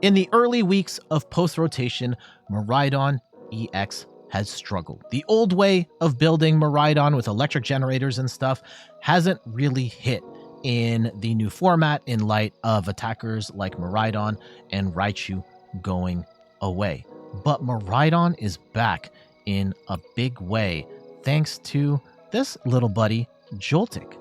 In the early weeks of post-rotation, Miraidon EX has struggled. The old way of building Miraidon with electric generators and stuff hasn't really hit in the new format in light of attackers like Miraidon and Raichu going away. But Miraidon is back in a big way thanks to this little buddy, Joltik.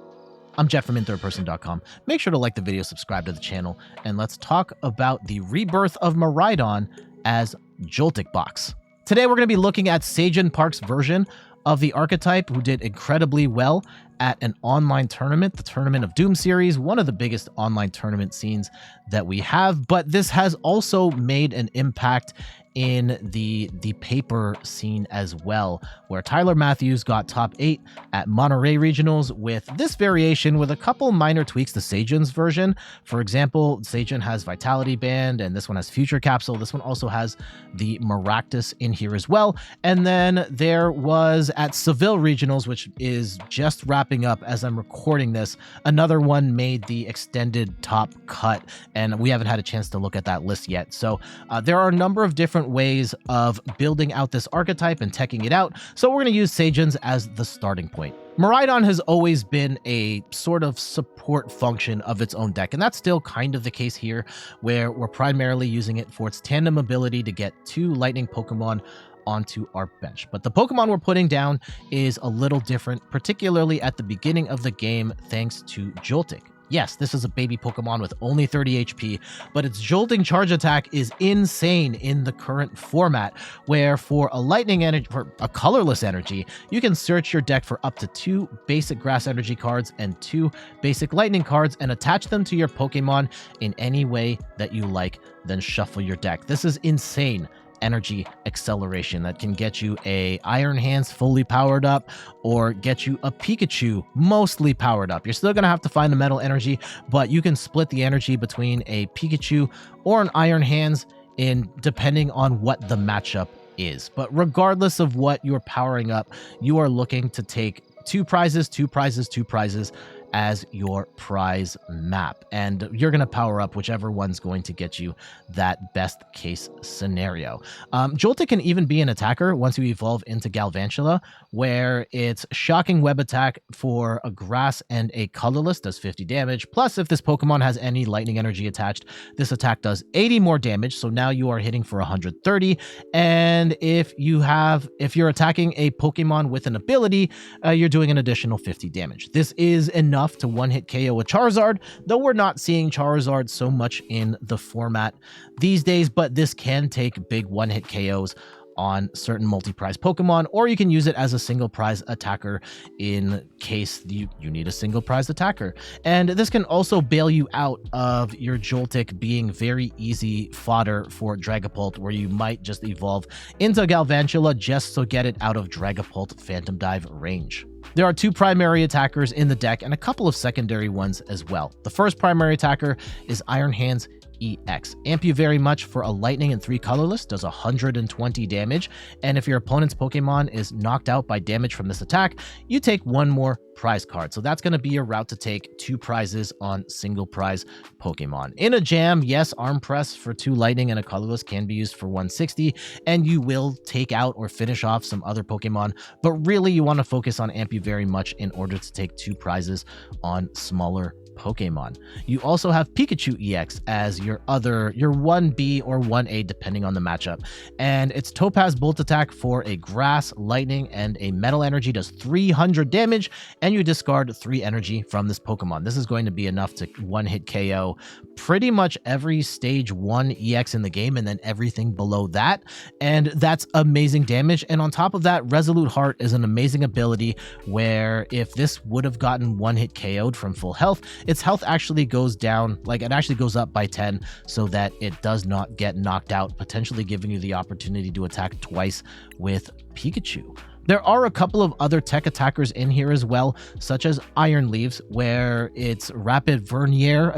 I'm Jeff from inthirdperson.com. Make sure to like the video, subscribe to the channel, and let's talk about the rebirth of Miraidon as Joltik Box. Today we're going to be looking at Sajan Park's version of the archetype, who did incredibly well at an online tournament, the Tournament of Doom series, one of the biggest online tournament scenes that we have. But this has also made an impact in the paper scene as well, where Tyler Matthews got top 8 at Monterey Regionals with this variation with a couple minor tweaks to Sajan's version. For example, Sajan has Vitality Band, and this one has Future Capsule. This one also has the Maractus in here as well. And then there was at Seville Regionals, which is just wrapping up as I'm recording this, another one made the extended top cut, and we haven't had a chance to look at that list yet. So there are a number of different ways of building out this archetype and teching it out, so we're going to use Sajan's as the starting point. Miraidon has always been a sort of support function of its own deck, and that's still kind of the case here, where we're primarily using it for its tandem ability to get 2 lightning Pokemon onto our bench. But the Pokemon we're putting down is a little different, particularly at the beginning of the game, thanks to Joltik. Yes, this is a baby Pokemon with only 30 HP, but its jolting charge attack is insane in the current format, where for a lightning energy, for a colorless energy, you can search your deck for up to 2 basic grass energy cards and 2 basic lightning cards and attach them to your Pokemon in any way that you like, then shuffle your deck. This is insane energy acceleration that can get you a Iron Hands fully powered up or get you a Pikachu mostly powered up. You're still going to have to find the Metal Energy, but you can split the energy between a Pikachu or an Iron Hands in depending on what the matchup is. But regardless of what you're powering up, you are looking to take 2 prizes, 2 prizes, 2 prizes as your prize map, and you're going to power up whichever one's going to get you that best case scenario. Joltik can even be an attacker once you evolve into Galvantula, where its shocking web attack for a grass and a colorless does 50 damage, plus if this Pokemon has any lightning energy attached, this attack does 80 more damage, so now you are hitting for 130. And if you're attacking a Pokemon with an ability, you're doing an additional 50 damage. This is enough to one-hit KO a Charizard, though we're not seeing Charizard so much in the format these days, but this can take big one-hit KOs on certain multi-prize Pokemon, or you can use it as a single prize attacker in case you need a single prize attacker. And this can also bail you out of your Joltik being very easy fodder for Dragapult, where you might just evolve into Galvantula just to get it out of Dragapult Phantom Dive range. There are 2 primary attackers in the deck and a couple of secondary ones as well. The first primary attacker is Iron Hands EX. Amp you very much for a lightning and 3 colorless, does 120 damage, and if your opponent's Pokemon is knocked out by damage from this attack, you take 1 more prize card. So that's going to be your route to take 2 prizes on single prize Pokemon. In a jam, yes, Arm Press for 2 lightning and a colorless can be used for 160, and you will take out or finish off some other Pokemon, but really you want to focus on Amp you very much in order to take 2 prizes on smaller Pokemon. You also have Pikachu EX as your 1B or 1A depending on the matchup, and its Topaz Bolt attack for a grass, lightning, and a metal energy does 300 damage, and you discard 3 energy from this Pokemon. This is going to be enough to one-hit KO pretty much every stage 1 EX in the game, and then everything below that, and that's amazing damage. And on top of that, Resolute Heart is an amazing ability where if this would have gotten one-hit KO'd from full health, its health actually goes down, like it actually goes up by 10 so that it does not get knocked out, potentially giving you the opportunity to attack twice with Pikachu. There are a couple of other tech attackers in here as well, such as Iron Leaves, where its Rapid Vernier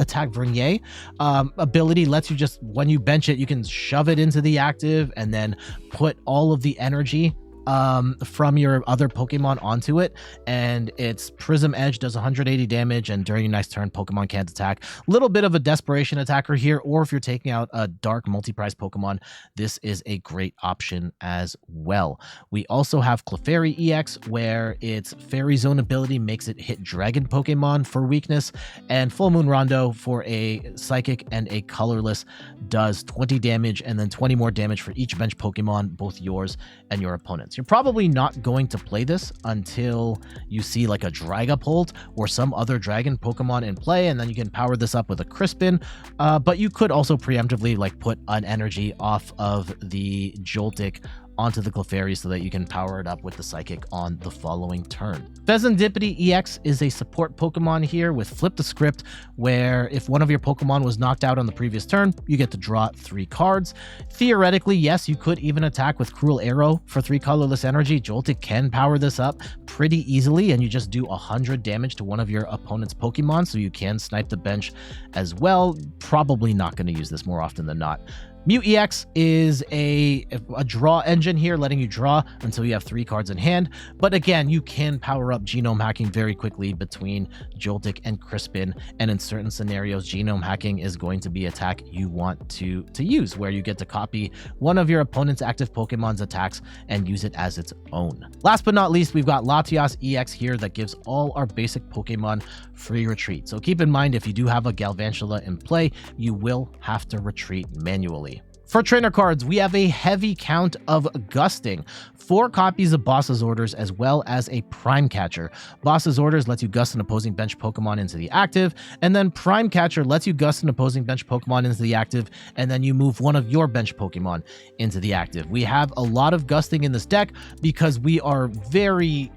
ability lets you just, when you bench it, you can shove it into the active and then put all of the energy from your other Pokemon onto it, and its Prism Edge does 180 damage, and during your next turn, Pokemon can't attack. Little bit of a desperation attacker here, or if you're taking out a dark multi-price Pokemon, this is a great option as well. We also have Clefairy EX, where its Fairy Zone ability makes it hit Dragon Pokemon for weakness, and Full Moon Rondo for a Psychic and a Colorless does 20 damage and then 20 more damage for each bench Pokemon, both yours and your opponent's. You're probably not going to play this until you see like a Dragapult or some other dragon Pokemon in play, and then you can power this up with a Crispin, but you could also preemptively like put an energy off of the Joltik onto the Clefairy so that you can power it up with the Psychic on the following turn. Fezandipiti EX is a support Pokemon here with Flip the Script, where if one of your Pokemon was knocked out on the previous turn, you get to draw 3 cards. Theoretically, yes, you could even attack with Cruel Arrow for 3 colorless energy. Joltik can power this up pretty easily, and you just do 100 damage to one of your opponent's Pokemon, so you can snipe the bench as well. Probably not going to use this more often than not. Mew EX is a draw engine here, letting you draw until you have 3 cards in hand. But again, you can power up genome hacking very quickly between Joltik and Crispin, and in certain scenarios, genome hacking is going to be attack you want to use, where you get to copy one of your opponent's active Pokemon's attacks and use it as its own. Last but not least, we've got Latias EX here that gives all our basic Pokemon free retreat. So keep in mind, if you do have a Galvantula in play, you will have to retreat manually. For trainer cards, we have a heavy count of Gusting, 4 copies of Boss's Orders, as well as a Prime Catcher. Boss's Orders lets you gust an opposing bench Pokemon into the active, and then Prime Catcher lets you gust an opposing bench Pokemon into the active, and then you move one of your bench Pokemon into the active. We have a lot of Gusting in this deck because we are very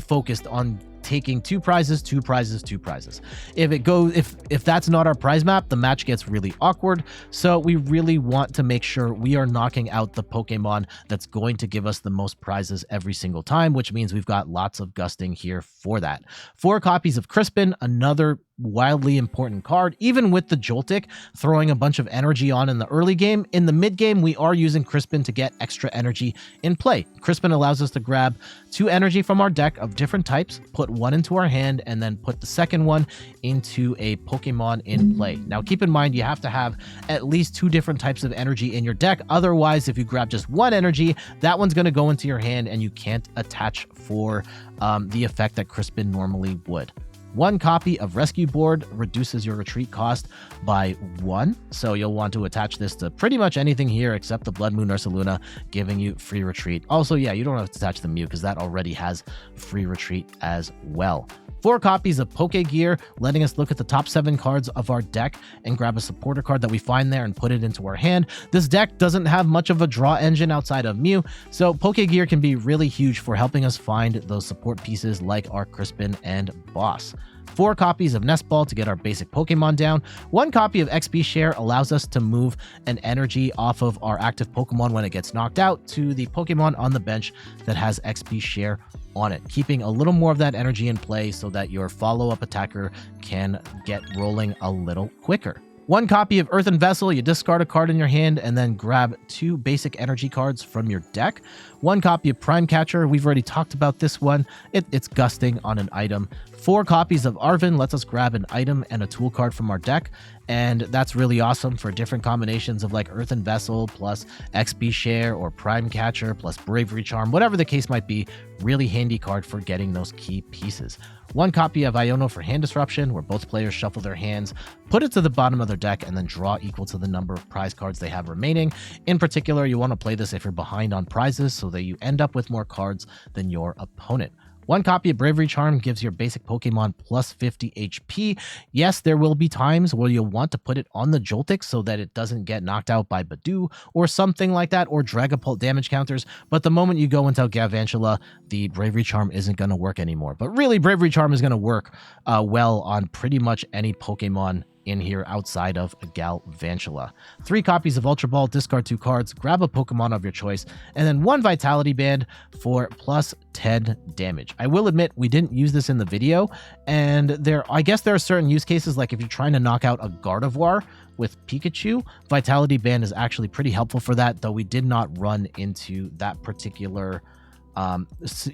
focused on taking 2 prizes, 2 prizes, 2 prizes. If that's not our prize map, the match gets really awkward. So we really want to make sure we are knocking out the Pokemon that's going to give us the most prizes every single time, which means we've got lots of Gusting here for that. 4 copies of Crispin, another wildly important card. Even with the Joltik throwing a bunch of energy on in the early game, in the mid game we are using Crispin to get extra energy in play. Crispin allows us to grab 2 energy from our deck of different types, put 1 into our hand, and then put the second one into a Pokemon in play. Now keep in mind, you have to have at least 2 different types of energy in your deck. Otherwise, if you grab just 1 energy, that one's going to go into your hand and you can't attach for the effect that Crispin normally would. 1 copy of Rescue Board reduces your retreat cost by 1, so you'll want to attach this to pretty much anything here except the Bloodmoon Ursaluna, giving you free retreat. Also, yeah, you don't have to attach the Mew because that already has free retreat as well. 4 copies of Pokégear, letting us look at the top 7 cards of our deck and grab a supporter card that we find there and put it into our hand. This deck doesn't have much of a draw engine outside of Mew, so Pokégear can be really huge for helping us find those support pieces like our Crispin and Boss. 4 copies of Nest Ball to get our basic Pokemon down. 1 copy of XP Share allows us to move an energy off of our active Pokemon when it gets knocked out to the Pokemon on the bench that has XP Share on it, keeping a little more of that energy in play so that your follow-up attacker can get rolling a little quicker. 1 copy of Earthen Vessel, you discard a card in your hand and then grab 2 basic energy cards from your deck. 1 copy of Prime Catcher, we've already talked about this one. It's Gusting on an item. 4 copies of Arven lets us grab an item and a tool card from our deck, and that's really awesome for different combinations of like Earthen Vessel plus XP Share or Prime Catcher plus Bravery Charm, whatever the case might be. Really handy card for getting those key pieces. 1 copy of Iono for Hand Disruption, where both players shuffle their hands, put it to the bottom of their deck, and then draw equal to the number of prize cards they have remaining. In particular, you want to play this if you're behind on prizes so that you end up with more cards than your opponent. 1 copy of Bravery Charm gives your basic Pokemon plus 50 HP. Yes, there will be times where you'll want to put it on the Joltik so that it doesn't get knocked out by Badoo or something like that, or Dragapult damage counters, but the moment you go into Galvantula, the Bravery Charm isn't going to work anymore. But really, Bravery Charm is going to work well on pretty much any Pokemon in here outside of Galvantula. 3 copies of Ultra Ball, discard 2 cards, grab a Pokemon of your choice, and then 1 Vitality Band for plus 10 damage. I will admit we didn't use this in the video, and I guess there are certain use cases, like if you're trying to knock out a Gardevoir with Pikachu, Vitality Band is actually pretty helpful for that, though we did not run into that particular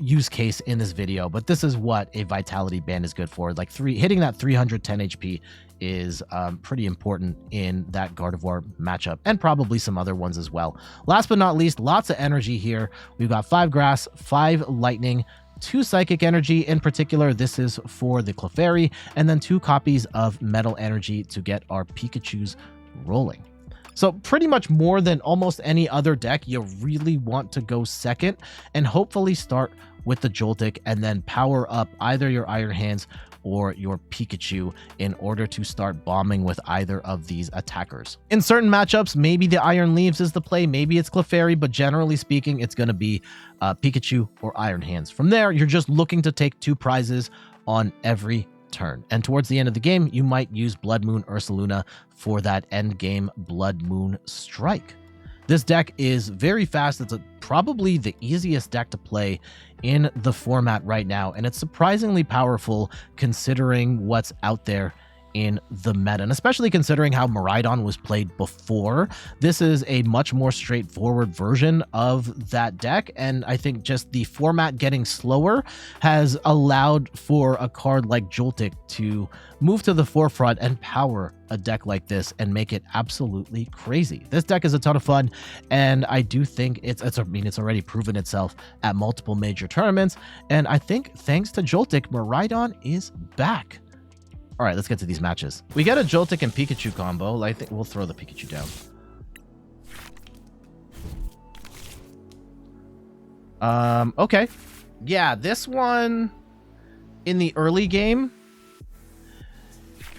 use case in this video. But this is what a Vitality Band is good for. Like hitting that 310 HP is pretty important in that Gardevoir matchup, and probably some other ones as well. Last but not least, lots of energy here. We've got 5 Grass, 5 Lightning, 2 Psychic Energy. In particular, this is for the Clefairy, and then 2 copies of Metal Energy to get our Pikachus rolling. So pretty much more than almost any other deck, you really want to go second and hopefully start with the Joltik and then power up either your Iron Hands or your Pikachu in order to start bombing with either of these attackers. In certain matchups, maybe the Iron Leaves is the play, maybe it's Clefairy, but generally speaking, it's going to be Pikachu or Iron Hands. From there, you're just looking to take 2 prizes on every turn. And towards the end of the game, you might use Bloodmoon Ursaluna for that end game Bloodmoon Strike. This deck is very fast. It's probably the easiest deck to play in the format right now, and it's surprisingly powerful considering what's out there in the meta, and especially considering how Miraidon was played before. This is a much more straightforward version of that deck, and I think just the format getting slower has allowed for a card like Joltik to move to the forefront and power a deck like this and make it absolutely crazy. This deck is a ton of fun, and I do think it's already proven itself at multiple major tournaments, and I think thanks to Joltik, Miraidon is back. All right, let's get to these matches. We got a Joltik and Pikachu combo. I think we'll throw the Pikachu down. Okay. Yeah, this one in the early game.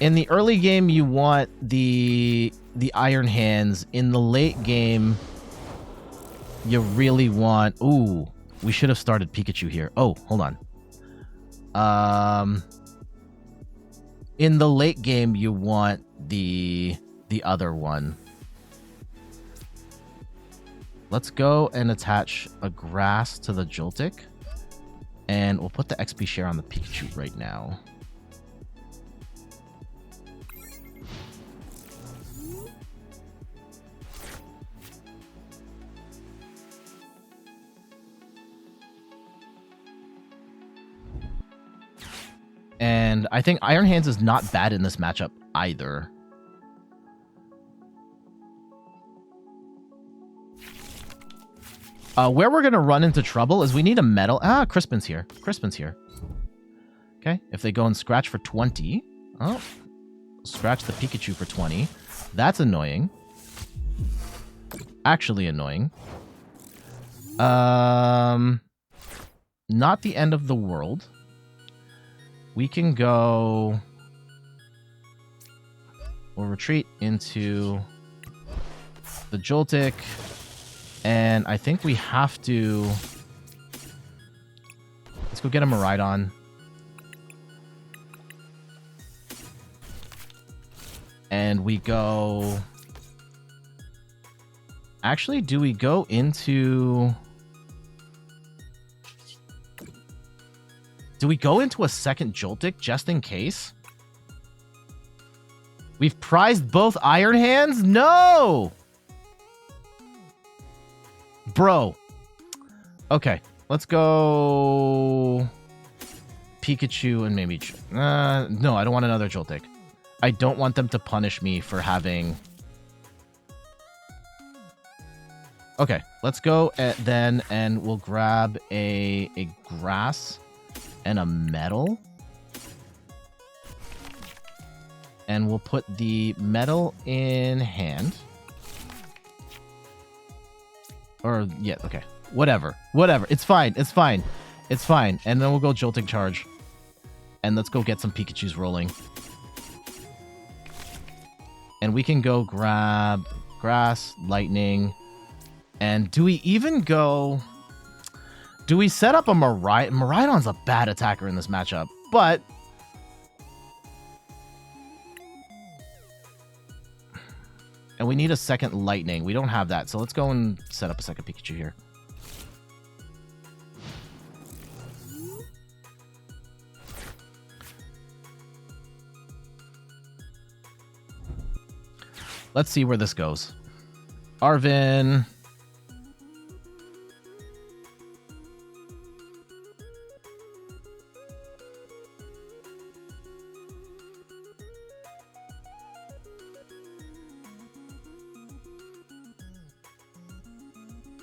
In the early game, you want the Iron Hands. In the late game, you really want... Ooh, we should have started Pikachu here. Oh, hold on. In the late game, you want the other one. Let's go and attach a Grass to the Joltik. And we'll put the XP share on the Pikachu right now. And I think Iron Hands is not bad in this matchup either. Where we're going to run into trouble is we need a metal. Ah, Crispin's here. Crispin's here. Okay, if they go and scratch for 20. Oh, scratch the Pikachu for 20. That's annoying. Actually annoying. Not the end of the world. We can go... We'll retreat into the Joltik. And I think we have to... Let's go get a Miraidon. And we go... Actually, do we go into... Do we go into a second Joltik just in case? We've prized both Iron Hands? No! Bro. Okay, let's go... Pikachu and maybe... no, I don't want another Joltik. I don't want them to punish me for having... Okay, let's go then, and we'll grab a Grass and a Metal. And we'll put the Metal in hand. Or, yeah, okay. Whatever. Whatever. It's fine. It's fine. It's fine. And then we'll go Joltik Charge. And let's go get some Pikachus rolling. And we can go grab Grass, Lightning. And do we even go... Do we set up a Miraidon? Miraidon's a bad attacker in this matchup, but... And we need a second Lightning. We don't have that, so let's go and set up a second Pikachu here. Let's see where this goes. Arven.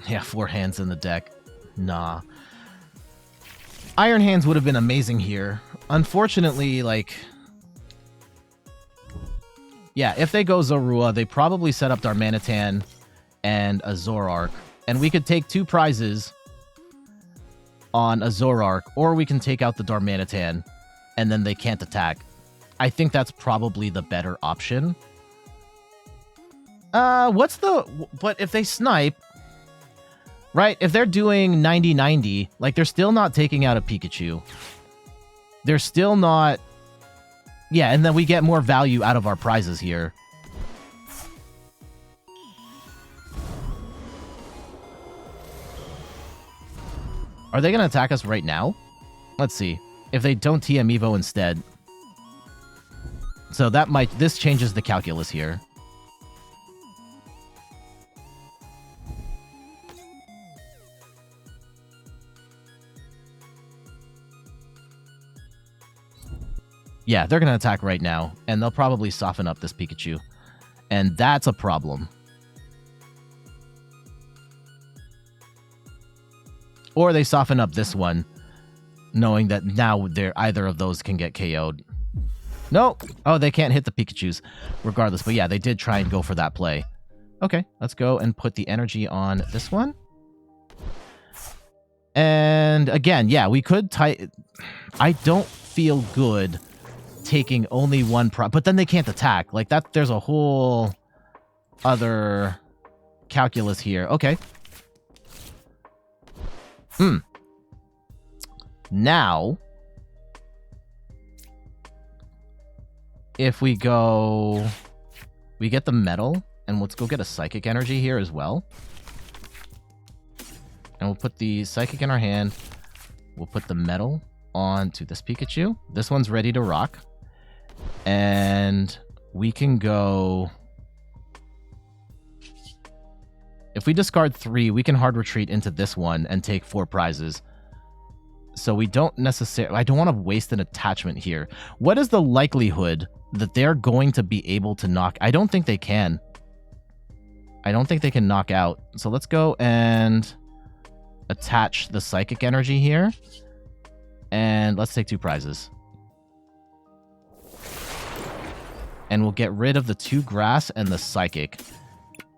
Yeah, 4 hands in the deck. Nah. Iron Hands would have been amazing here. Unfortunately, like... yeah, if they go Zorua, they probably set up Darmanitan and a Zoroark. And we could take 2 prizes on a Zoroark, or we can take out the Darmanitan, and then they can't attack. I think that's probably the better option. What's the... but if they snipe... right, if they're doing 90-90, like, they're still not taking out a Pikachu. They're still not... yeah, and then we get more value out of our prizes here. Are they going to attack us right now? Let's see. If they don't TM Evo instead. So that might... this changes the calculus here. Yeah, they're going to attack right now, and they'll probably soften up this Pikachu. And that's a problem. Or they soften up this one, knowing that now either of those can get KO'd. Nope. Oh, they can't hit the Pikachus regardless. But yeah, they did try and go for that play. Okay, let's go and put the energy on this one. And again, yeah, we could I don't feel good taking only one but then they can't attack. Like that, there's a whole other calculus here. Okay. Now, if we go... we get the metal, and let's go get a Psychic Energy here as well. And we'll put the Psychic in our hand. We'll put the metal onto this Pikachu. This one's ready to rock. And we can go... if we discard 3, we can hard retreat into this one and take 4 prizes. So we don't necessarily... I don't want to waste an attachment here. What is the likelihood that they're going to be able to knock... I don't think they can. I don't think they can knock out. So let's go and attach the Psychic Energy here. And let's take 2 prizes. And we'll get rid of the 2 grass and the Psychic.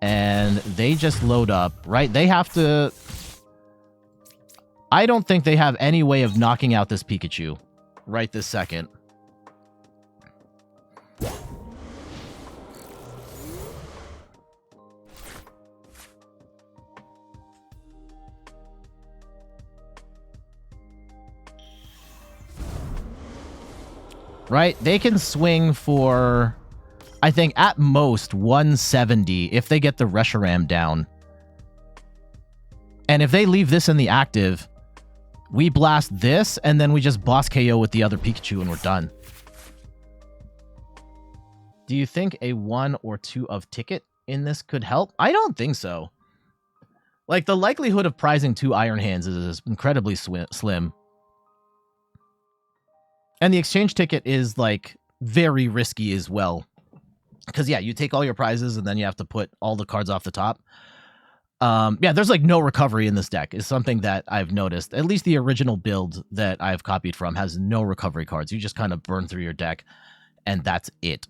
And they just load up, right? They have to... I don't think they have any way of knocking out this Pikachu right this second. Right? They can swing for, I think, at most 170 if they get the Reshiram down. And if they leave this in the active, we blast this, and then we just boss KO with the other Pikachu, and we're done. Do you think a 1 or 2 of ticket in this could help? I don't think so. Like, the likelihood of prizing 2 Iron Hands is incredibly slim. And the exchange ticket is, like, very risky as well. Because, yeah, you take all your prizes, and then you have to put all the cards off the top. Yeah, there's, like, no recovery in this deck. Is something that I've noticed. At least the original build that I've copied from has no recovery cards. You just kind of burn through your deck, and that's it.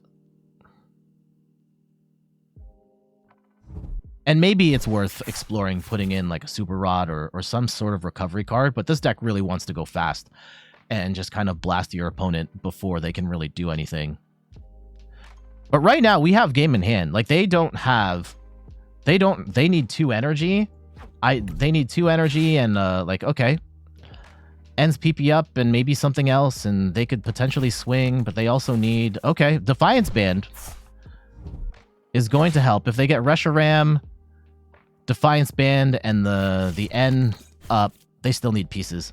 And maybe it's worth exploring putting in, like, a Super Rod or some sort of recovery card, but this deck really wants to go fast and just kind of blast your opponent before they can really do anything. But right now, we have game in hand. Like, they don't have... They need 2 energy. They need 2 energy and, like, okay. Ends PP up and maybe something else, and they could potentially swing, but they also need... Okay, Defiance Band. is going to help. If they get Reshiram, Defiance Band, and the N up, they still need pieces.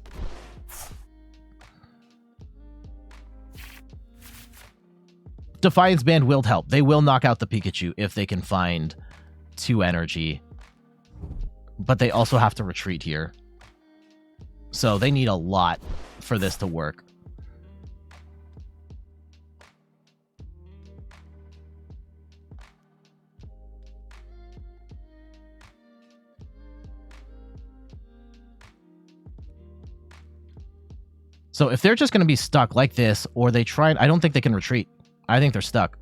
Defiance Band will help. They will knock out the Pikachu if they can find 2 energy. But they also have to retreat here. So they need a lot for this to work. So if they're just going to be stuck like this, or they try, I don't think they can retreat. I think they're stuck.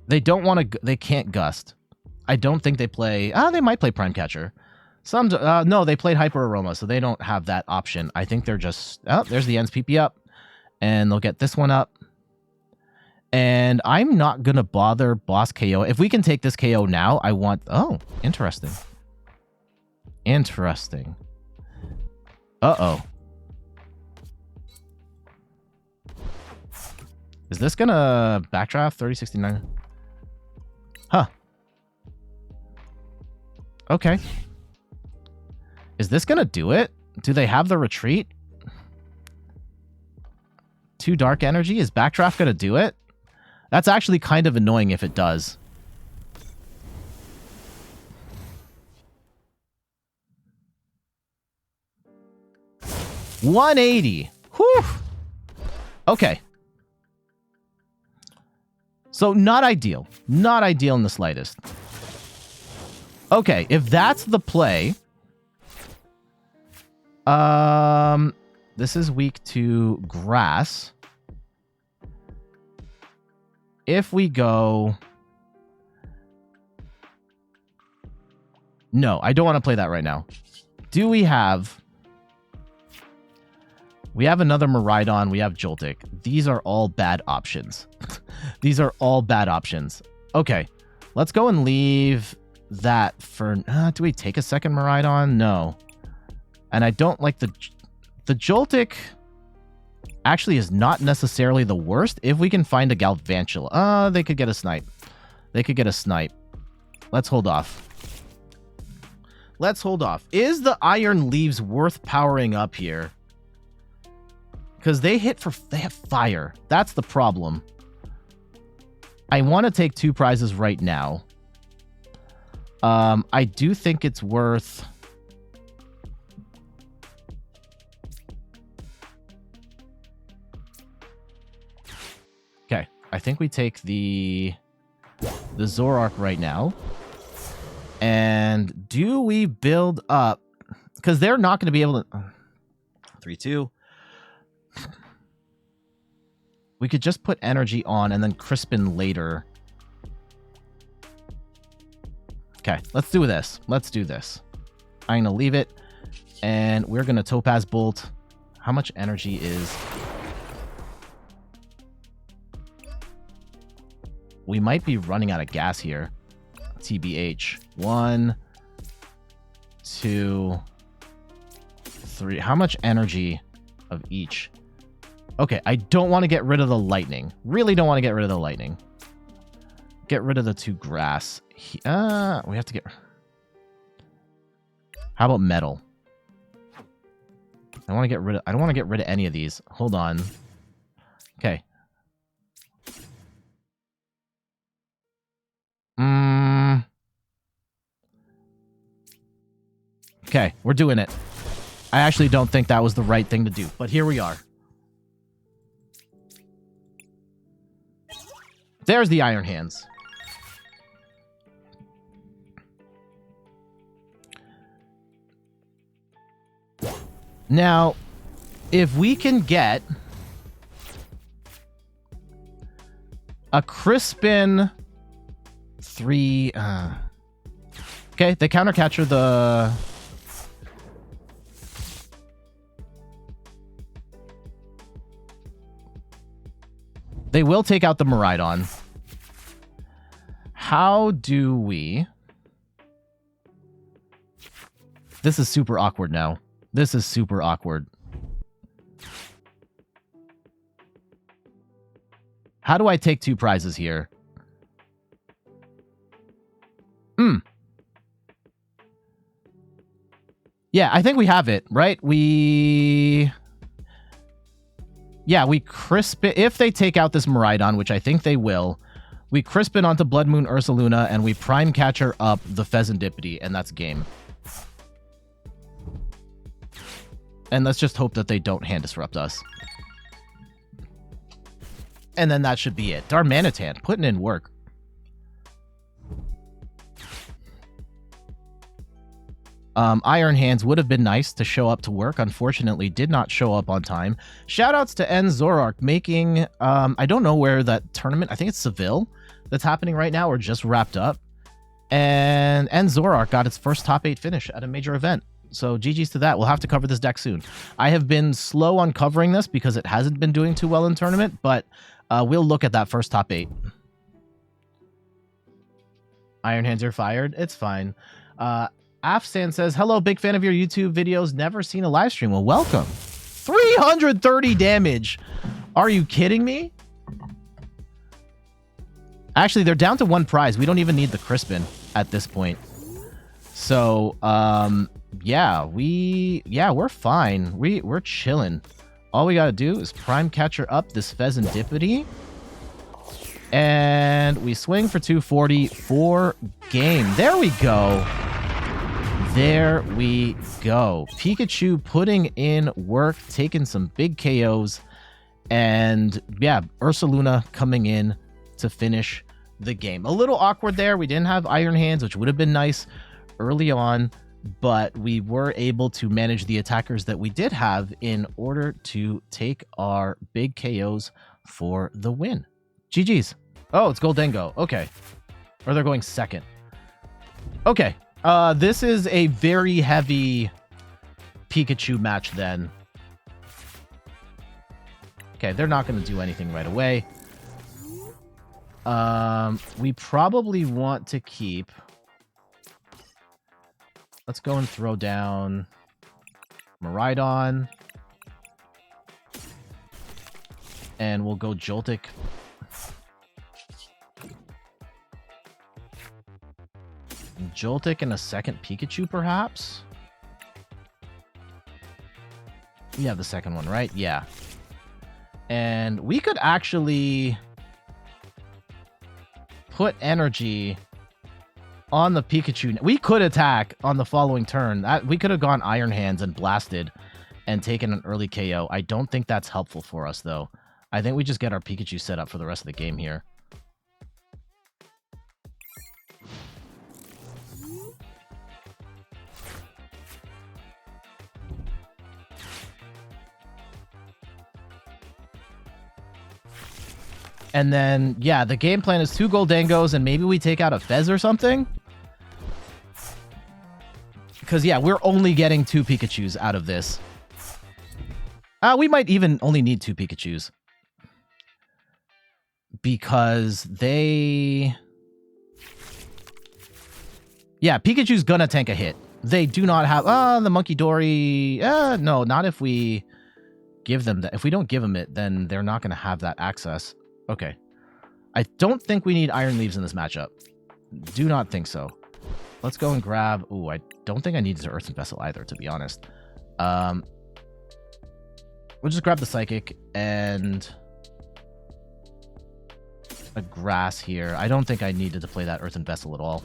They don't want to, they can't gust. I don't think they play, they might play Prime Catcher. Some, no, they played Hyper Aroma, so they don't have that option. I think they're just, there's the Ends PP up. And they'll get this one up. And I'm not going to bother boss KO. If we can take this KO now, I want, oh, interesting. Interesting. Uh-oh. Is this gonna backdraft 3069? Huh. Okay. Is this gonna do it? Do they have the retreat? 2 dark energy? Is backdraft gonna do it? That's actually kind of annoying if it does. $180. Whew. Okay. So not ideal. Not ideal in the slightest. Okay, if that's the play. This is weak to grass. If we go... No, I don't want to play that right now. Do we have... We have another Miraidon. We have Joltik. These are all bad options. These are all bad options. Okay, let's go and leave that for... do we take a second Miraidon? No. And I don't like the Joltik actually is not necessarily the worst if we can find a Galvantula. They could get a snipe. They could get a snipe. Let's hold off. Let's hold off. Is the Iron Leaves worth powering up here? Because they have fire. That's the problem. I want to take 2 prizes right now. I do think it's worth... Okay, I think we take the Zoroark right now. And do we build up... Because they're not going to be able to... 3-2. We could just put energy on and then Crispin later. Okay, let's do this. Let's do this. I'm going to leave it. And we're going to Topaz Bolt. How much energy is... We might be running out of gas here. TBH. 1, 2, 3. How much energy of each? Okay, I don't want to get rid of the lightning. Really don't want to get rid of the lightning. Get rid of the 2 grass. We have to get... How about metal? I want to get rid of... I don't want to get rid of any of these. Hold on. Okay. Okay, we're doing it. I actually don't think that was the right thing to do, but here we are. There's the Iron Hands. Now, if we can get a Crispin 3... Okay, they counter catcher the... They will take out the Miraidon. How do we... This is super awkward now. This is super awkward. How do I take 2 prizes here? Yeah, I think we have it, right? We Crispin. If they take out this Miraidon, which I think they will, we Crispin onto Bloodmoon Ursaluna, and we Prime Catcher up the Fezandipiti, and that's game. And let's just hope that they don't hand disrupt us. And then that should be it. Darmanitan, putting in work. Iron Hands would have been nice to show up to work. Unfortunately, did not show up on time. Shoutouts to N Zorark making, I don't know where that tournament, I think it's Seville, that's happening right now, or just wrapped up. And N Zorark got its first top 8 finish at a major event. So GG's to that. We'll have to cover this deck soon. I have been slow on covering this because it hasn't been doing too well in tournament, but we'll look at that first top 8. Iron Hands are fired. It's fine. Afsan says, hello, big fan of your YouTube videos. Never seen a live stream. Well, welcome. 330 damage. Are you kidding me? Actually, they're down to 1 prize. We don't even need the Crispin at this point. So, yeah, we're fine. We're chilling. All we gotta do is Prime Catcher up this Fezandipiti. And we swing for 240 for game. There we go. There we go. Pikachu putting in work, taking some big KOs. And yeah, Ursaluna coming in to finish the game. A little awkward there. We didn't have Iron Hands, which would have been nice early on, but we were able to manage the attackers that we did have in order to take our big KOs for the win. GG's. Oh, it's Goldengo. Okay. Or they're going second. Okay. This is a very heavy Pikachu match then. Okay, they're not going to do anything right away. We probably want to keep... Let's go and throw down Miraidon. And we'll go Joltik. Joltik and a second Pikachu, perhaps? We have the second one, right? Yeah. And we could actually put energy on the Pikachu. We could attack on the following turn. We could have gone Iron Hands and blasted and taken an early KO. I don't think that's helpful for us, though. I think we just get our Pikachu set up for the rest of the game here. And then, yeah, the game plan is 2 Goldengos, and maybe we take out a Fez or something. Because, yeah, we're only getting 2 Pikachus out of this. We might even only need 2 Pikachus. Because they... Yeah, Pikachu's gonna tank a hit. They do not have... the Monkey Dory... no, not if we give them that. If we don't give them it, then they're not gonna have that access. Okay. I don't think we need Iron Leaves in this matchup. Do not think so. Let's go and grab... Ooh, I don't think I need the Earthen Vessel either, to be honest. We'll just grab the Psychic and a Grass here. I don't think I needed to play that Earthen Vessel at all.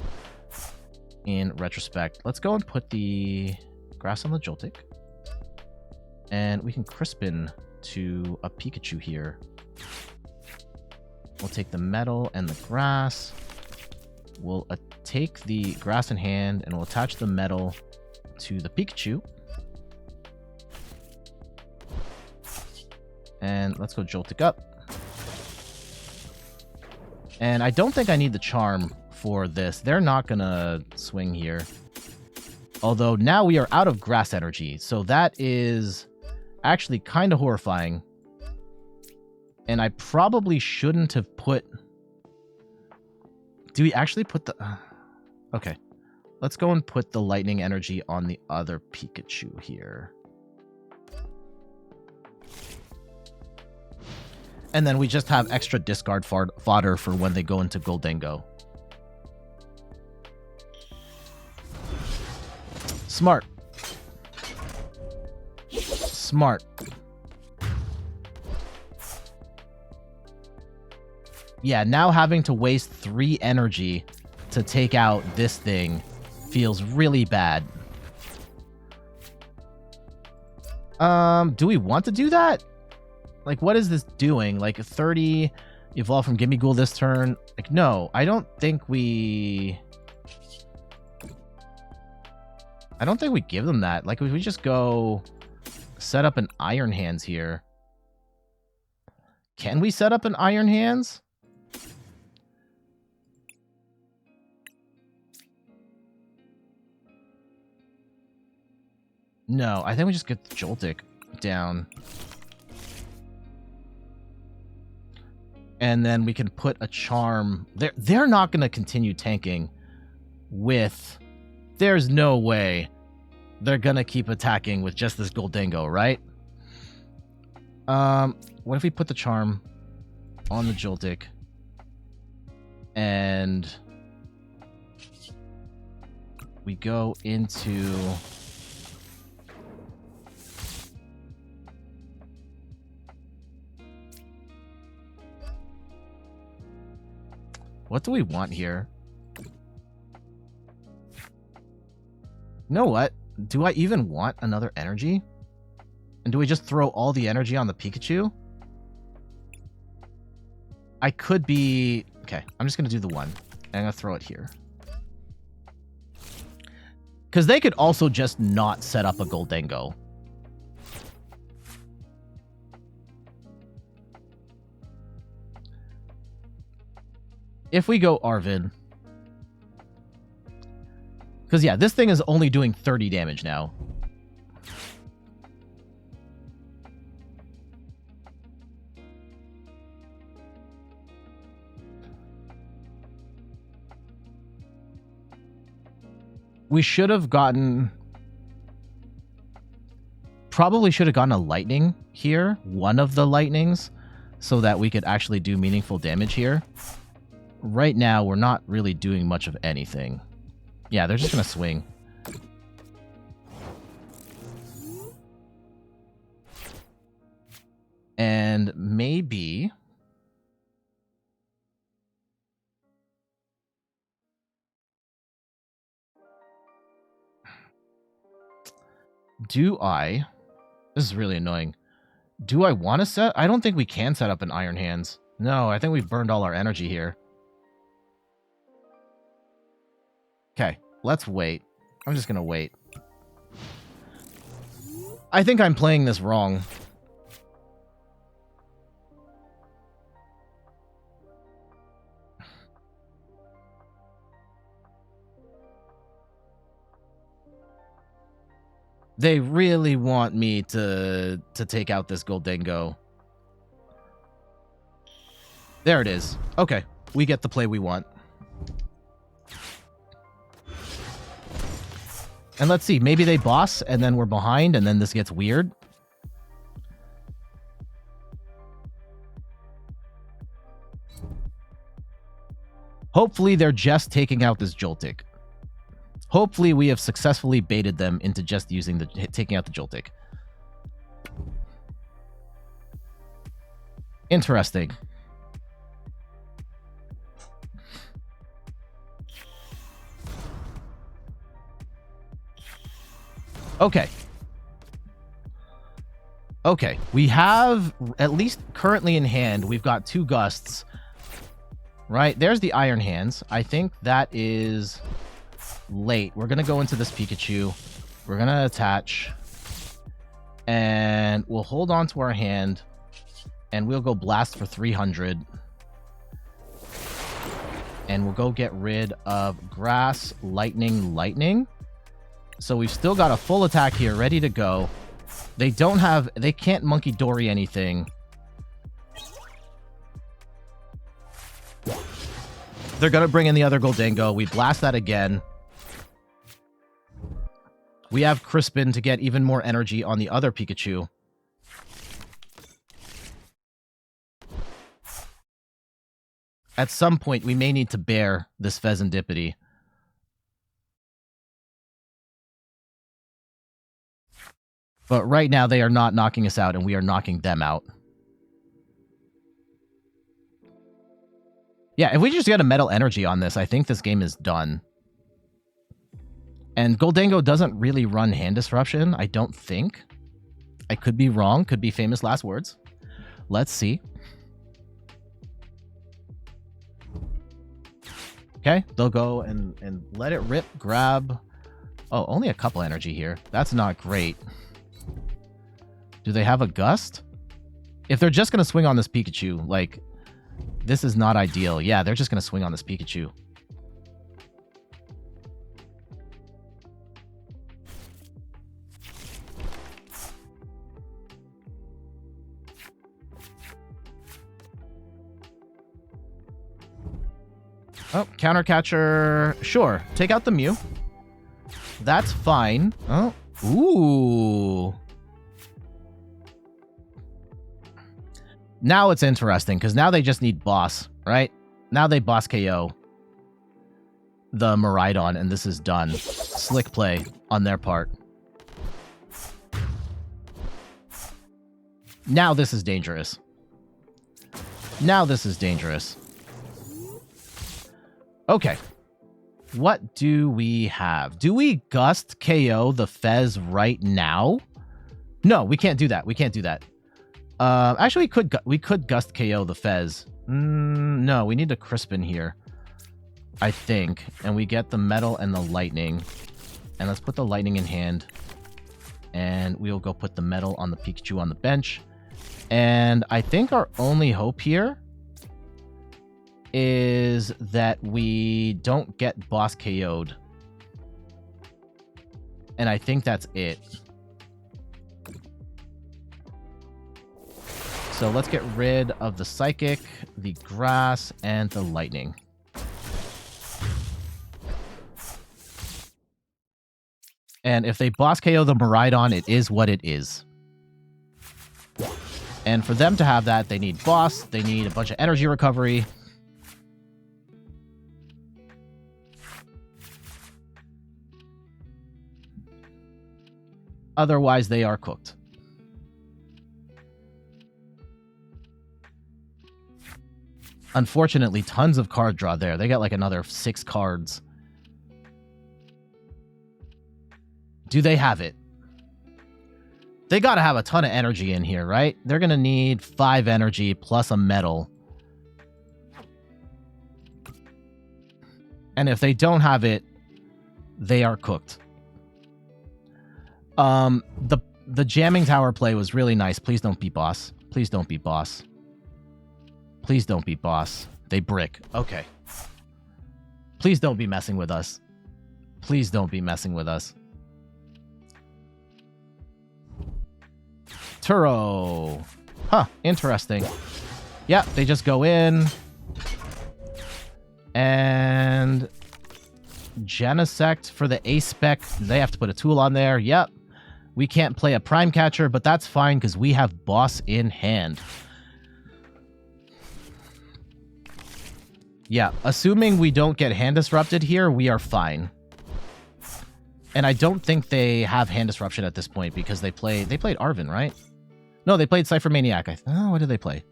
In retrospect, let's go and put the Grass on the Joltik. And we can Crispin to a Pikachu here. We'll take the Metal and the Grass. We'll take the Grass in hand, and we'll attach the Metal to the Pikachu. And let's go Joltik up. And I don't think I need the Charm for this. They're not going to swing here. Although now we are out of Grass Energy, so that is actually kind of horrifying. And I probably shouldn't have put... Do we actually put the... Okay. Let's go and put the Lightning Energy on the other Pikachu here. And then we just have extra discard fodder for when they go into Gholdengo. Smart. Smart. Yeah, now having to waste 3 energy to take out this thing feels really bad. Do we want to do that? Like, what is this doing? Like, 30 evolve from Gimmighoul this turn? Like, no, I don't think we give them that. Like, if we just go set up an Iron Hands here. Can we set up an Iron Hands? No, I think we just get the Joltik down. And then we can put a Charm. They're not going to continue tanking with... There's no way they're going to keep attacking with just this Gholdengo, right? What if we put the Charm on the Joltik? And we go into... What do we want here? You know what? Do I even want another energy? And do we just throw all the energy on the Pikachu? I could be... Okay, I'm just going to do the one. And I'm going to throw it here. Because they could also just not set up a Gholdengo. If we go Arven... Because, yeah, this thing is only doing 30 damage now. We should have gotten... Probably should have gotten a Lightning here. One of the Lightnings. So that we could actually do meaningful damage here. Right now, we're not really doing much of anything. Yeah, they're just going to swing. And maybe... Do I... This is really annoying. Do I want to set... I don't think we can set up an Iron Hands. No, I think we've burned all our energy here. Okay, let's wait. I'm just going to wait. I think I'm playing this wrong. They really want me to take out this Gholdengo. There it is. Okay, we get the play we want. And let's see, maybe they boss, and then we're behind, and then this gets weird. Hopefully they're just taking out this Joltik. Hopefully we have successfully baited them into just using the taking out the Joltik. Interesting. Okay. Okay, we have, at least currently in hand, we've got 2 Gusts. Right, there's the Iron Hands. I think that is late. We're going to go into this Pikachu. We're going to attach. And we'll hold on to our hand. And we'll go Blast for 300. And we'll go get rid of Grass, Lightning. So we've still got a full attack here, ready to go. They can't Monkey Dory anything. They're going to bring in the other Gholdengo. We blast that again. We have Crispin to get even more energy on the other Pikachu. At some point, we may need to bear this Fezandipiti. But right now, they are not knocking us out, and we are knocking them out. Yeah, if we just get a Metal Energy on this, I think this game is done. And Gholdengo doesn't really run Hand Disruption, I don't think. I could be wrong, could be famous last words. Let's see. Okay, they'll go and let it rip, grab... Oh, only a couple energy here. That's not great. Do they have a Gust? If they're just going to swing on this Pikachu, like... This is not ideal. Yeah, they're just going to swing on this Pikachu. Oh, Counter Catcher. Sure. Take out the Mew. That's fine. Oh. Ooh. Now it's interesting, because now they just need boss, right? Now they boss KO the Miraidon, and this is done. Slick play on their part. Now this is dangerous. Now this is dangerous. Okay. What do we have? Do we Gust KO the Fez right now? No, we can't do that. We can't do that. Actually, we could Gust KO the Fez. No, we need a Crispin here, I think. And we get the Metal and the Lightning. And let's put the Lightning in hand. And we'll go put the Metal on the Pikachu on the bench. And I think our only hope here is that we don't get boss KO'd. And I think that's it. So let's get rid of the Psychic, the Grass, and the Lightning. And if they boss KO the Miraidon, it is what it is. And for them to have that, they need boss, they need a bunch of energy recovery. Otherwise, they are cooked. Unfortunately, tons of card draw there. They got like another 6 cards. Do they have it? They got to have a ton of energy in here, right? They're going to need 5 energy plus a metal. And if they don't have it, they are cooked. The jamming tower play was really nice. Please don't be boss. Please don't be boss. Please don't be boss. They brick. Okay. Please don't be messing with us. Please don't be messing with us. Turo. Huh. Interesting. Yeah, they just go in. And Genesect for the A-Spec. They have to put a tool on there. Yep. We can't play a Prime Catcher, but that's fine because we have boss in hand. Yeah, assuming we don't get hand disrupted here, we are fine. And I don't think they have hand disruption at this point because they played Arven, right? No, they played Cypher Maniac. Oh, what did they play?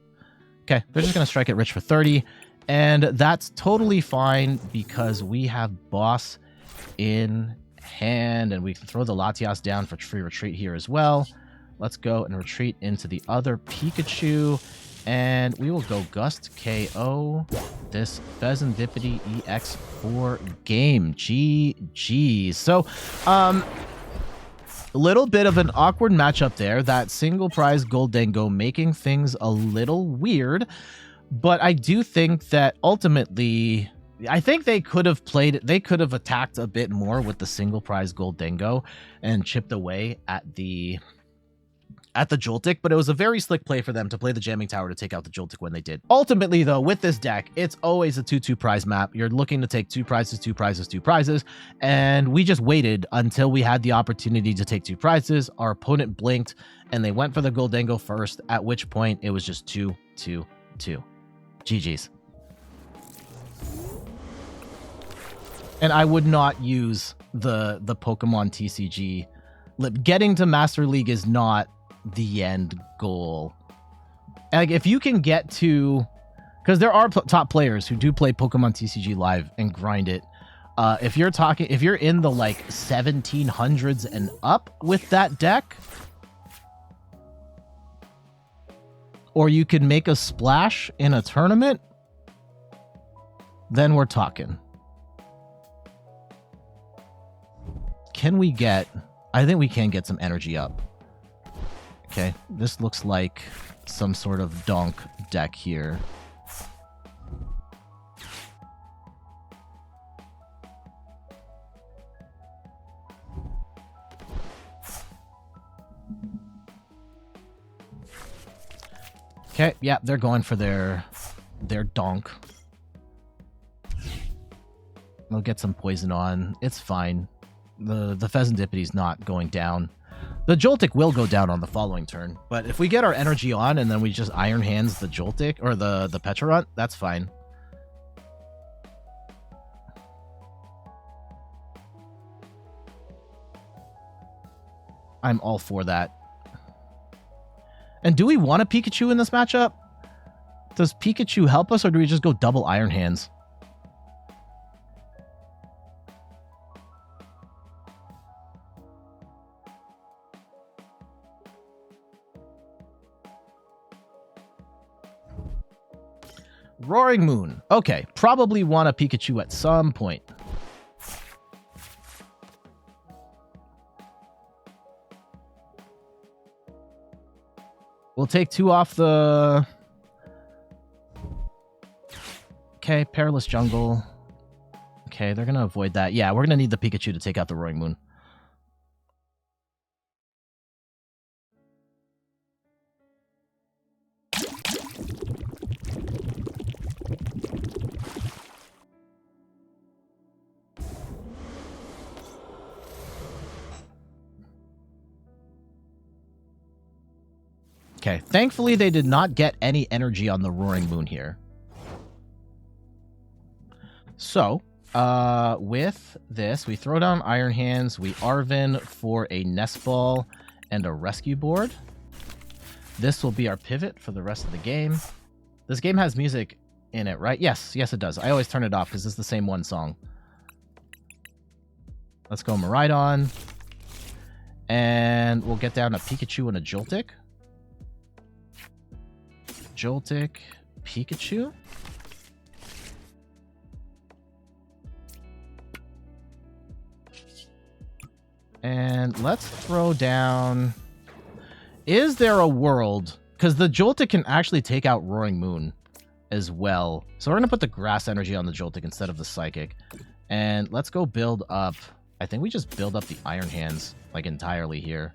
Okay, they're just going to strike it rich for 30. And that's totally fine because we have boss in hand. And we can throw the Latias down for free retreat here as well. Let's go and retreat into the other Pikachu. And we will go Gust KO this Fezandipiti EX4 game. GG. So, a little bit of an awkward matchup there. That single prize Gholdengo making things a little weird. But I do think that ultimately, I think they could have attacked a bit more with the single prize Gholdengo and chipped away at the Joltik, but it was a very slick play for them to play the jamming tower to take out the Joltik when they did. Ultimately, though, with this deck, it's always a 2-2 prize map. You're looking to take 2 prizes, 2 prizes, 2 prizes, and we just waited until we had the opportunity to take 2 prizes. Our opponent blinked, and they went for the Gholdengo first, at which point it was just 2-2-2. GG's. And I would not use the Pokemon TCG. Getting to Master League is not the end goal. Like, if you can get to... Because there are top players who do play Pokemon TCG live and grind it. If you're in the, like, 1700s and up with that deck... or you can make a splash in a tournament, then we're talking. Can we get... I think we can get some energy up. Okay, this looks like some sort of donk deck here. Okay, yeah, they're going for their donk. They'll get some poison on. It's fine. The Fezandipiti's not going down. The Joltik will go down on the following turn, but if we get our energy on and then we just Iron Hands the Joltik or the Pecharunt, that's fine. I'm all for that. And do we want a Pikachu in this matchup? Does Pikachu help us, or do we just go double Iron Hands? Roaring Moon. Okay, probably want a Pikachu at some point. We'll take 2 off the... Okay, Perilous Jungle. Okay, they're going to avoid that. Yeah, we're going to need the Pikachu to take out the Roaring Moon. Okay, thankfully they did not get any energy on the Roaring Moon here. So, with this, we throw down Iron Hands, we Arven for a Nest Ball and a Rescue Board. This will be our pivot for the rest of the game. This game has music in it, right? Yes, yes it does. I always turn it off because it's the same one song. Let's go Miraidon. And we'll get down a Pikachu and a Joltik. Joltik, Pikachu. And let's throw down... Is there a world... Because the Joltik can actually take out Roaring Moon as well. So we're going to put the Grass Energy on the Joltik instead of the Psychic. And let's go build up... I think we just build up the Iron Hands, like, entirely here.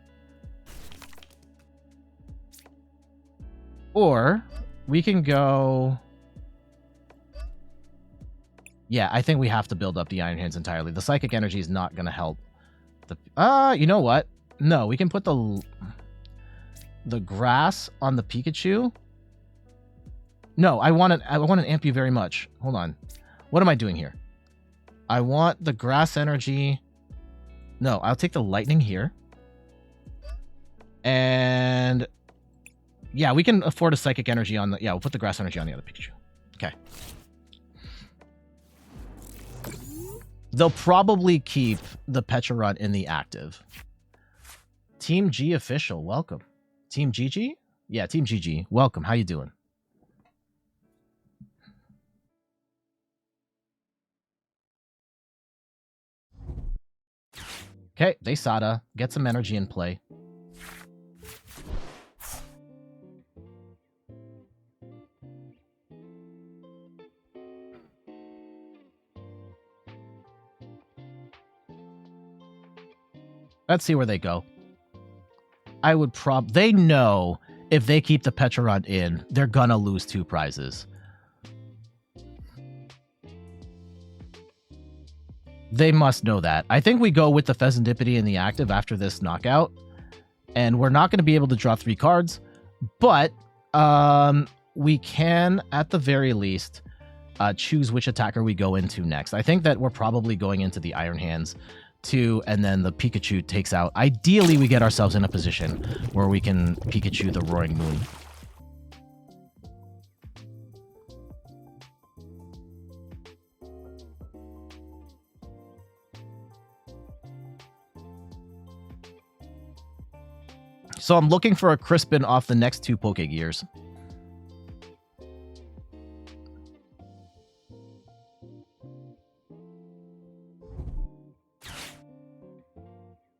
Or we can go... Yeah, I think we have to build up the Iron Hands entirely. The Psychic Energy is not going to help. You know what? No, we can put the grass on the Pikachu. No, I want to amp you very much. Hold on. What am I doing here? I want the Grass Energy. No, I'll take the Lightning here. And... yeah, we can afford a Psychic Energy on the... Yeah, we'll put the Grass Energy on the other Pikachu. Okay. They'll probably keep the Pecharunt in the active. Team G official, welcome. Team GG? Yeah, Team GG. Welcome. How you doing? Okay, Desada. Get some energy in play. Let's see where they go. I would they know if they keep the Pecharunt in, they're gonna lose 2 prizes. They must know that. I think we go with the Fezandipiti in the active after this knockout. And we're not going to be able to draw 3 cards. But we can, at the very least, choose which attacker we go into next. I think that we're probably going into the Iron Hands too, and then the Pikachu takes out. Ideally, we get ourselves in a position where we can Pikachu the Roaring Moon. So I'm looking for a Crispin off the next 2 Pokégears.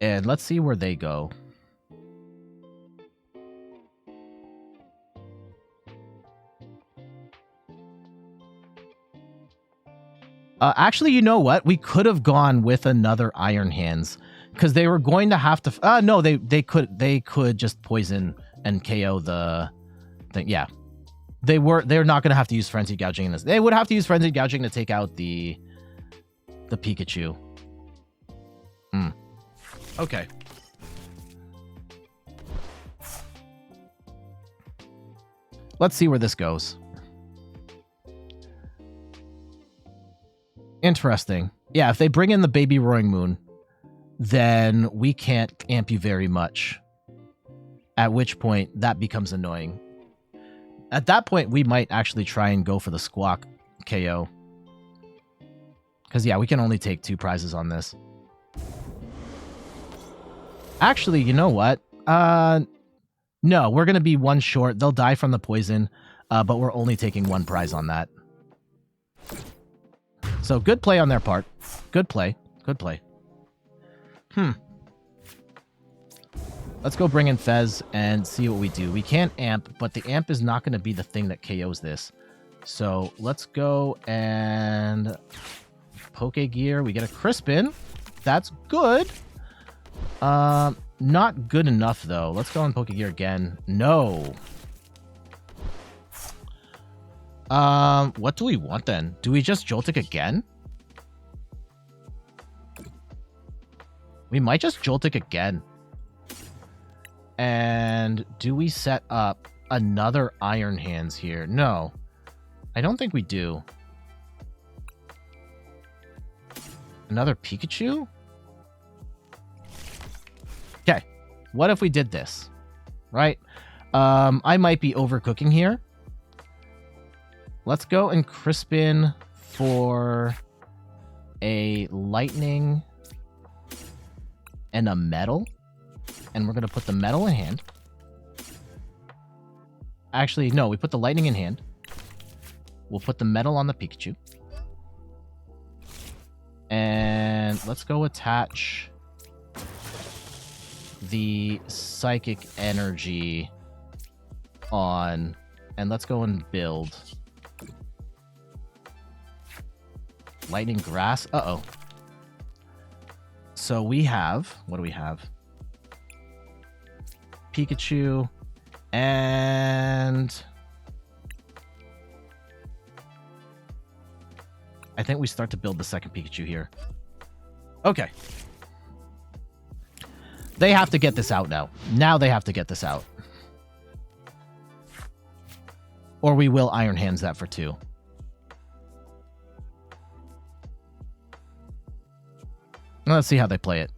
And let's see where they go. Actually, you know what? We could have gone with another Iron Hands because they were going to have to. No, they could just poison and KO the thing. Yeah, they're not going to have to use Frenzy Gouging in this. They would have to use Frenzy Gouging to take out the Pikachu. Okay. Let's see where this goes. Interesting. Yeah, if they bring in the baby Roaring Moon, then we can't amp you very much. At which point, that becomes annoying. At that point, we might actually try and go for the Squawk KO. Because, yeah, we can only take 2 prizes on this. Actually, you know what? No, we're going to be 1 short. They'll die from the poison, but we're only taking 1 prize on that. So, good play on their part. Good play. Good play. Let's go bring in Fez and see what we do. We can't amp, but the amp is not going to be the thing that KOs this. So, let's go and Pokégear. We get a Crispin. That's good. Not good enough, though. Let's go on Pokégear again. No. What do we want, then? Do we just Joltik again? We might just Joltik again. And do we set up another Iron Hands here? No. I don't think we do. Another Pikachu? Okay, what if we did this, right? I might be overcooking here. Let's go and Crispin for a Lightning and a Metal. And we're going to put the Metal in hand. Actually, no, we put the Lightning in hand. We'll put the Metal on the Pikachu. And let's go attach the Psychic Energy on, and let's go and build Lightning Grass. Uh-oh. So we have, what do we have? Pikachu, and I think we start to build the second Pikachu here. Okay. They have to get this out now. Now they have to get this out. Or we will Iron Hands that for 2. Let's see how they play it.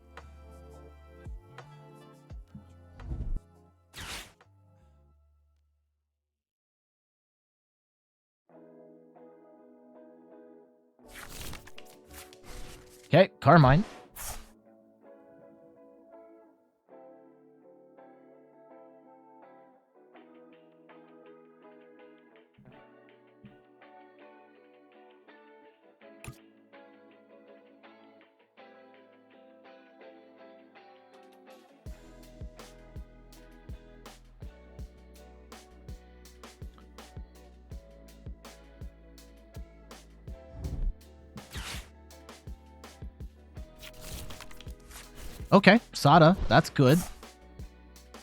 Okay, Carmine. Okay, Sada, that's good.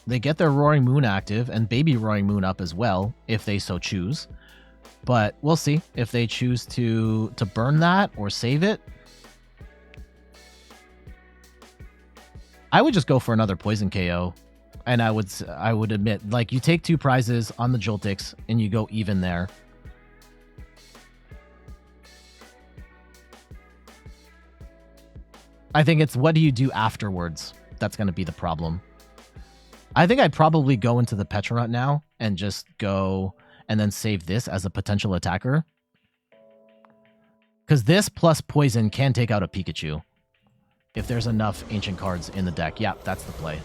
They get their Roaring Moon active and Baby Roaring Moon up as well, if they so choose. But we'll see if they choose to burn that or save it. I would just go for another Poison KO. And I would admit, like, you take 2 prizes on the Joltiks and you go even there. I think it's what do you do afterwards that's going to be the problem. I think I'd probably go into the Petronaut now and just go and then save this as a potential attacker. Because this plus poison can take out a Pikachu if there's enough ancient cards in the deck. Yeah, that's the play.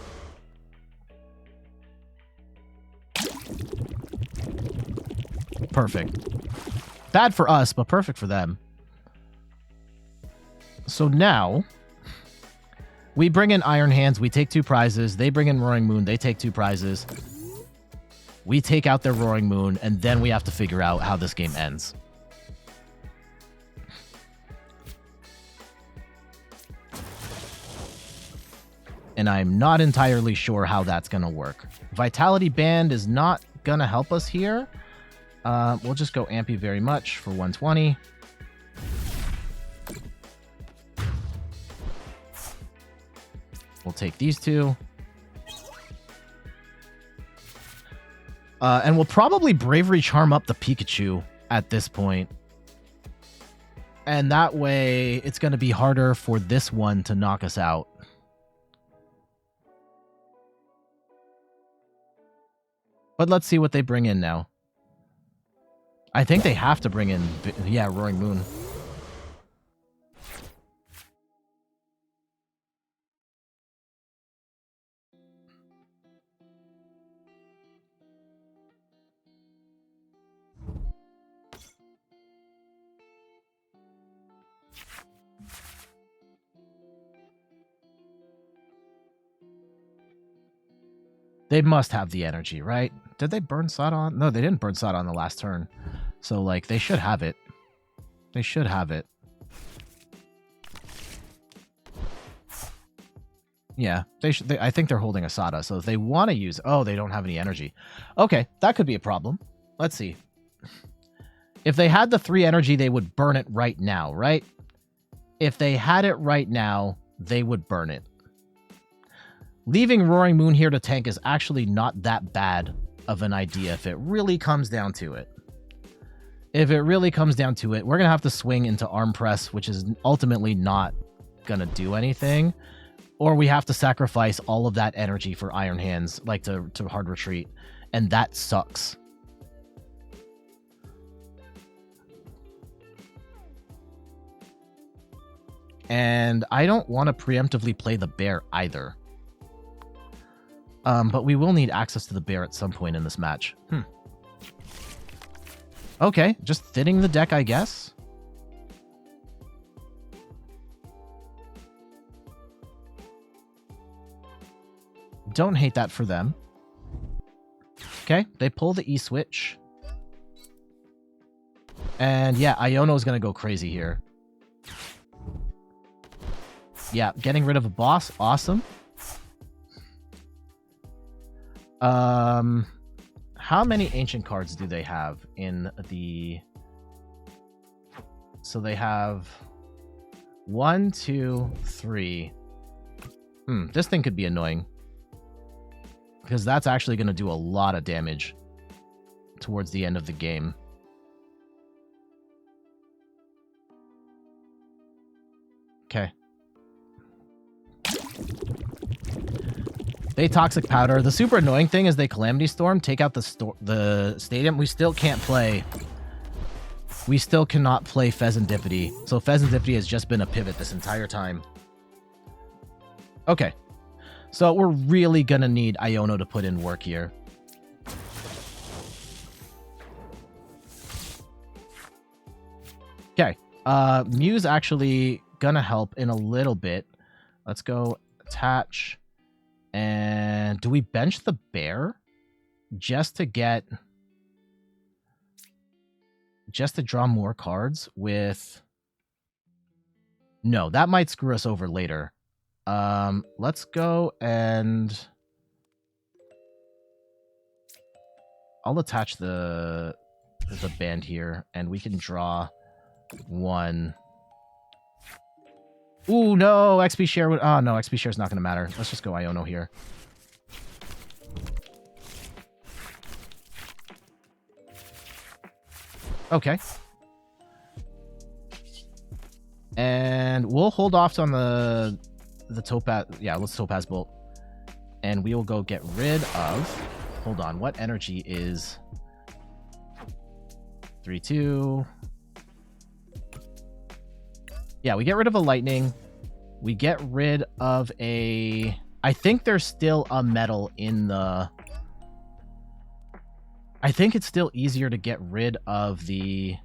Perfect. Bad for us, but perfect for them. So now we bring in Iron Hands, we take 2 prizes. They bring in Roaring Moon, they take 2 prizes. We take out their Roaring Moon, and then we have to figure out how this game ends. And I'm not entirely sure how that's going to work. Vitality Band is not going to help us here. We'll just go Ampy very much for 120. We'll take these 2. And we'll probably Bravery Charm up the Pikachu at this point. And that way, it's going to be harder for this one to knock us out. But let's see what they bring in now. I think they have to bring in, yeah, Roaring Moon. They must have the energy, right? Did they burn Sod? No, they didn't burn Sod on the last turn. So, like, they should have it. They should have it. Yeah, I think they're holding a Sada. So if they want to use... Oh, they don't have any energy. Okay, that could be a problem. Let's see. If they had the 3 energy, they would burn it right now, right? If they had it right now, they would burn it. Leaving Roaring Moon here to tank is actually not that bad of an idea if it really comes down to it. If it really comes down to it, we're going to have to swing into Arm Press, which is ultimately not going to do anything. Or we have to sacrifice all of that energy for Iron Hands, like to Hard Retreat. And that sucks. And I don't want to preemptively play the bear either. But we will need access to the bear at some point in this match. Okay, just thinning the deck, I guess. Don't hate that for them. Okay, they pull the E-switch. And yeah, Iono's going to go crazy here. Yeah, getting rid of a boss, awesome. How many ancient cards do they have in the... So they have 1, 2, 3. This thing could be annoying. Because that's actually going to do a lot of damage towards the end of the game. Okay. They Toxic Powder. The super annoying thing is they Calamity Storm, take out the stadium. We still can't play. We still cannot play Fezandipiti. So Fezandipiti has just been a pivot this entire time. Okay. So we're really going to need Iono to put in work here. Okay. Mew's actually going to help in a little bit. Let's go attach. And do we bench the bear just to get... Just to draw more cards with... No, that might screw us over later. Let's go and... I'll attach the band here, and we can draw one... Ooh, no, XP share would... Oh, no, XP share is not going to matter. Let's just go Iono here. Okay. And we'll hold off on the Topaz. Yeah, let's Topaz Bolt. And we will go get rid of... Hold on, what energy is... 3-2... Yeah, we get rid of a lightning. We get rid of a... I think there's still a metal in the... I think it's still easier to get rid of the...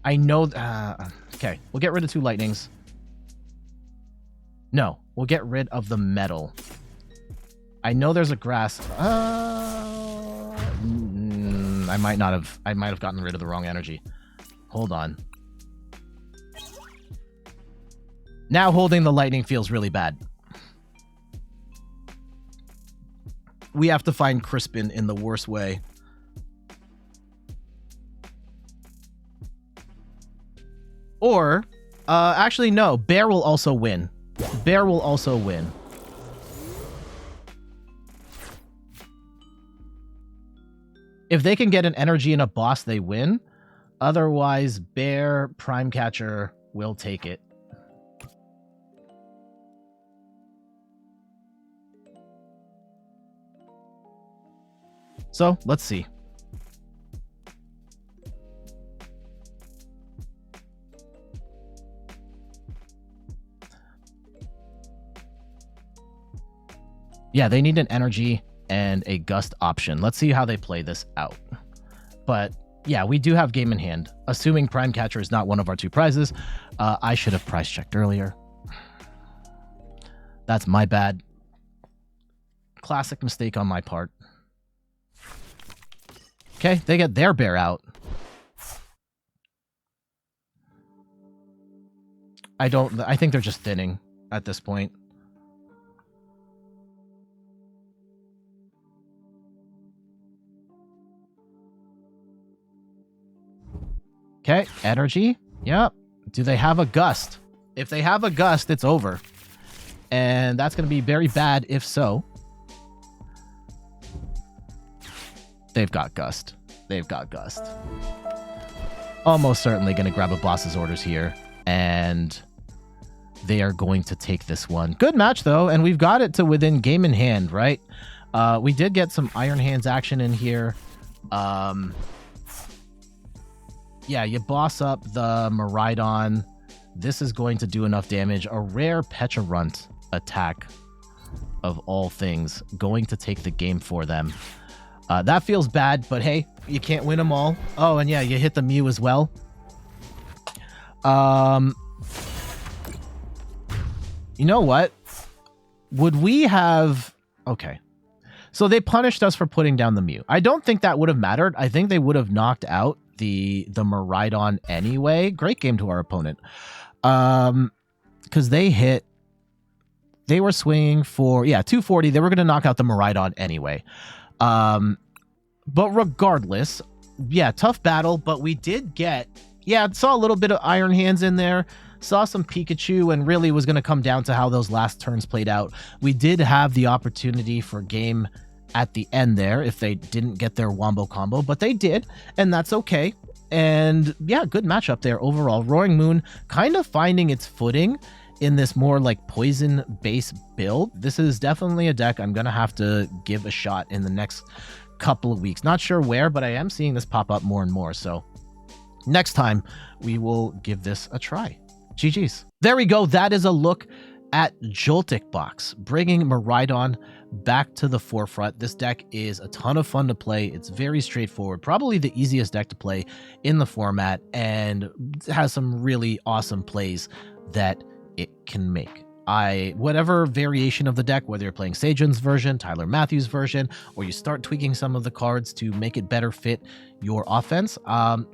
I know... okay, we'll get rid of 2 lightnings. No, we'll get rid of the metal. I know there's a grass... I might have gotten rid of the wrong energy. Hold on. Now holding the lightning feels really bad. We have to find Crispin in the worst way. Or, actually no, Bear will also win. Bear will also win. If they can get an energy and a boss, they win. Otherwise, Bear, Prime Catcher will take it. So, let's see. Yeah, they need an energy and a gust option. Let's see how they play this out. But yeah, we do have game in hand. Assuming Prime Catcher is not one of our 2 prizes. I should have price checked earlier. That's my bad. Classic mistake on my part. Okay, they get their Bear out. I think they're just thinning at this point. Okay, energy. Yep. Do they have a gust? If they have a gust, it's over. And that's going to be very bad if so. They've got gust. They've got gust. Almost certainly going to grab a boss's orders here. And they are going to take this one. Good match, though. And we've got it to within game in hand, right? We did get some Iron Hands action in here. Yeah, you boss up the Miraidon. This is going to do enough damage. A rare Pecharunt attack of all things. Going to take the game for them. That feels bad, but hey, you can't win them all. Oh, and yeah, you hit the Mew as well. You know what? Would we have... Okay. So they punished us for putting down the Mew. I don't think that would have mattered. I think they would have knocked out the Miraidon anyway. Great game to our opponent. Because they hit... They were swinging for... Yeah, 240. They were going to knock out the Miraidon anyway. But regardless, yeah, tough battle, but we did get, yeah, saw a little bit of Iron Hands in there, saw some Pikachu, and really was going to come down to how those last turns played out. We did have the opportunity for game at the end there if they didn't get their Wombo combo, but they did, and that's okay. And yeah, good matchup there overall. Roaring Moon kind of finding its footing in this more like poison base build. This is definitely a deck I'm going to have to give a shot in the next couple of weeks. Not sure where, but I am seeing this pop up more and more. So next time we will give this a try. GG's. There we go. That is a look at Joltik Box, bringing Miraidon back to the forefront. This deck is a ton of fun to play. It's very straightforward, probably the easiest deck to play in the format, and has some really awesome plays that it can make. Whatever variation of the deck, whether you're playing Sajun's version, Tyler Matthews' version, or you start tweaking some of the cards to make it better fit your offense,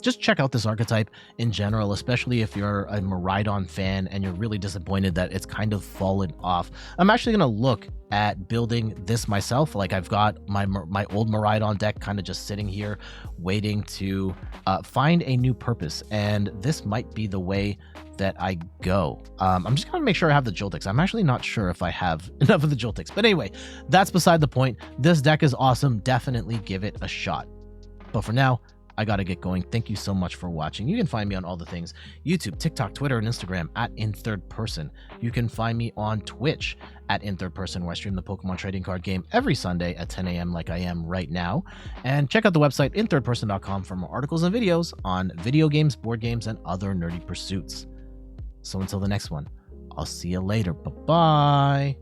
just check out this archetype in general, especially if you're a Miraidon fan and you're really disappointed that it's kind of fallen off. I'm actually going to look at building this myself. Like, I've got my old Miraidon deck kind of just sitting here waiting to find a new purpose, and this might be the way that I go. I'm just gonna make sure I have the Joltiks. I'm actually not sure if I have enough of the Joltiks, but anyway, that's beside the point. This deck is awesome. Definitely give it a shot. But for now, I gotta get going. Thank you so much for watching. You can find me on all the things: YouTube, TikTok, Twitter, and Instagram at In Third Person. You can find me on Twitch at In Third Person, where I stream the Pokemon trading card game every Sunday at 10 a.m. like I am right now. And check out the website inthirdperson.com for more articles and videos on video games, board games, and other nerdy pursuits. So until the next one, I'll see you later. Bye-bye.